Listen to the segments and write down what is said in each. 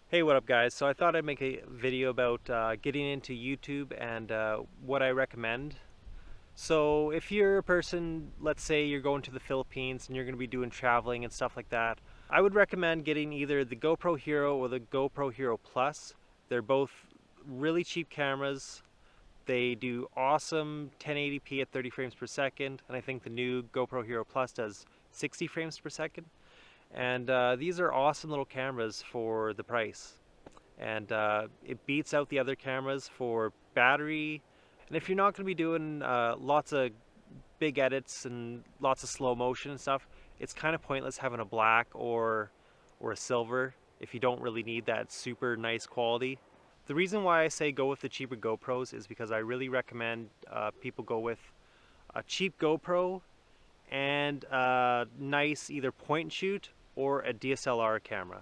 Hey, what up guys? So I thought I'd make a video about getting into YouTube and what I recommend. So if you're a person, let's say you're going to the Philippines and you're going to be doing traveling and stuff like that, I would recommend getting either the GoPro Hero or the GoPro Hero Plus. They're both really cheap cameras. They do awesome 1080p at 30 frames per second, and I think the new GoPro Hero Plus does 60 frames per second. And these are awesome little cameras for the price, and it beats out the other cameras for battery. And if you're not going to be doing lots of big edits and lots of slow motion and stuff, it's kind of pointless having a black or a silver if you don't really need that super nice quality. The reason why I say go with the cheaper GoPros is because I really recommend people go with a cheap GoPro and a nice either point and shoot or a DSLR camera.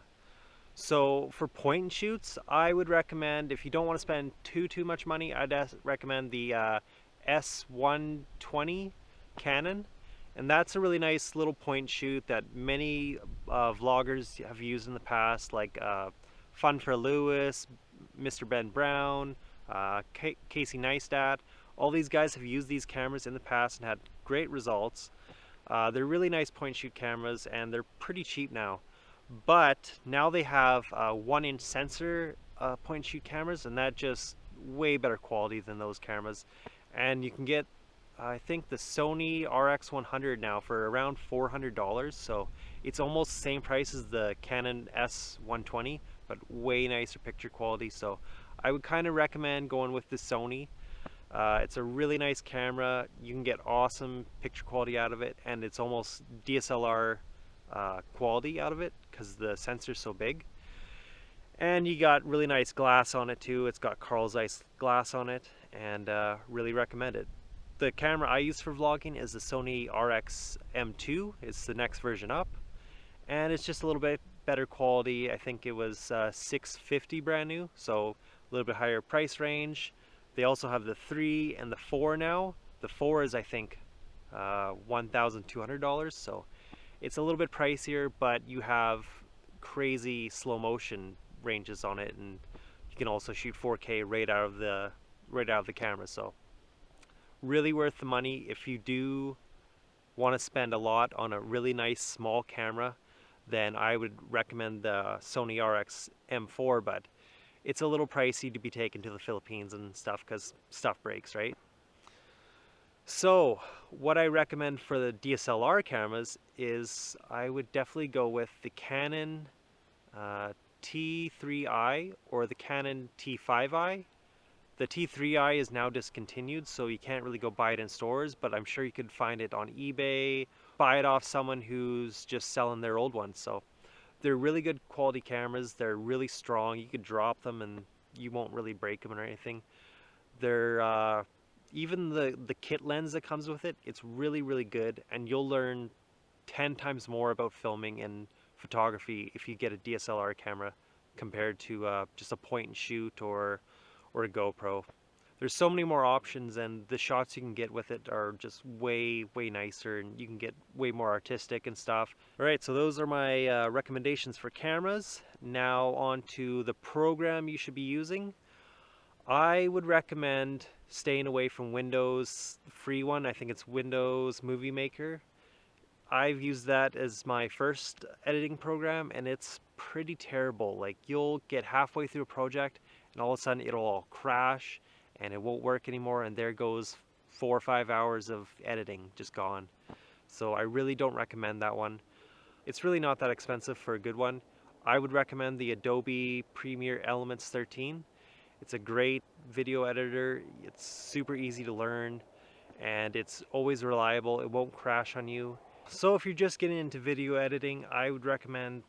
So for point and shoots, I would recommend, if you don't want to spend too much money, I'd recommend the S120 Canon, and that's a really nice little point and shoot that many vloggers have used in the past, like Fun for Lewis, Mr. Ben Brown, Casey Neistat. All these guys have used these cameras in the past and had great results. They're really nice point and shoot cameras, and they're pretty cheap now. But now they have 1-inch sensor point and shoot cameras, and that just way better quality than those cameras. And you can get, I think, the Sony RX100 now for around $400. So it's almost the same price as the Canon S120, but way nicer picture quality. So I would kind of recommend going with the Sony. It's a really nice camera. You can get awesome picture quality out of it, and it's almost DSLR quality out of it because the sensor's so big. And you got really nice glass on it too. It's got Carl Zeiss glass on it, and really recommend it. The camera I use for vlogging is the Sony RX M2. It's the next version up, and it's just a little bit better quality. I think it was $650 brand new, so a little bit higher price range. They also have the 3 and the 4 now. The 4 is, I think, $1,200, so it's a little bit pricier, but you have crazy slow motion ranges on it, and you can also shoot 4K right out of the camera. So really worth the money if you do want to spend a lot on a really nice small camera. Then I would recommend the Sony RX M4, but it's a little pricey to be taken to the Philippines and stuff because stuff breaks, right? So what I recommend for the DSLR cameras is I would definitely go with the Canon T3i or the Canon T5i. The T3i is now discontinued, so you can't really go buy it in stores, but I'm sure you could find it on eBay, buy it off someone who's just selling their old ones. So they're really good quality cameras. They're really strong. You could drop them and you won't really break them or anything. They're even the kit lens that comes with it, it's really good, and you'll learn 10 times more about filming and photography if you get a DSLR camera compared to just a point and shoot or a GoPro. There's so many more options, and the shots you can get with it are just way nicer, and you can get way more artistic and stuff. All right, so those are my recommendations for cameras. Now on to the program you should be using. I would recommend staying away from Windows free one. I think it's Windows Movie Maker. I've used that as my first editing program, and it's pretty terrible. Like, you'll get halfway through a project and all of a sudden it'll all crash and it won't work anymore, and there goes 4 or 5 hours of editing just gone. So I really don't recommend that one. It's really not that expensive for a good one. I would recommend the Adobe Premiere Elements 13. It's a great video editor. It's super easy to learn, and it's always reliable. It won't crash on you. So if you're just getting into video editing, I would recommend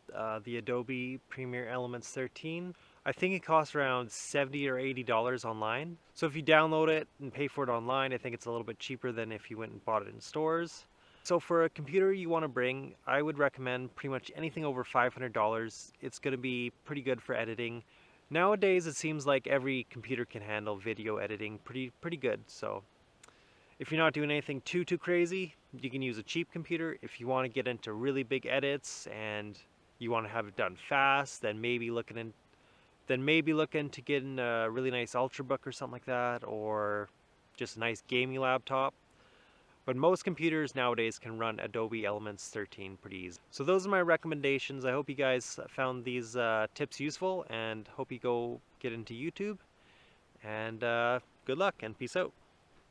the Adobe Premiere Elements 13. I think it costs around $70 or $80 online. So if you download it and pay for it online, I think it's a little bit cheaper than if you went and bought it in stores. So for a computer you want to bring, I would recommend pretty much anything over $500. It's going to be pretty good for editing. Nowadays it seems like every computer can handle video editing pretty good. So if you're not doing anything too crazy, you can use a cheap computer. If you want to get into really big edits and you want to have it done fast, then maybe looking then maybe look into getting a really nice Ultrabook or something like that, or just a nice gaming laptop. But most computers nowadays can run Adobe Elements 13 pretty easy. So those are my recommendations. I hope you guys found these tips useful, and hope you go get into YouTube. And good luck and peace out.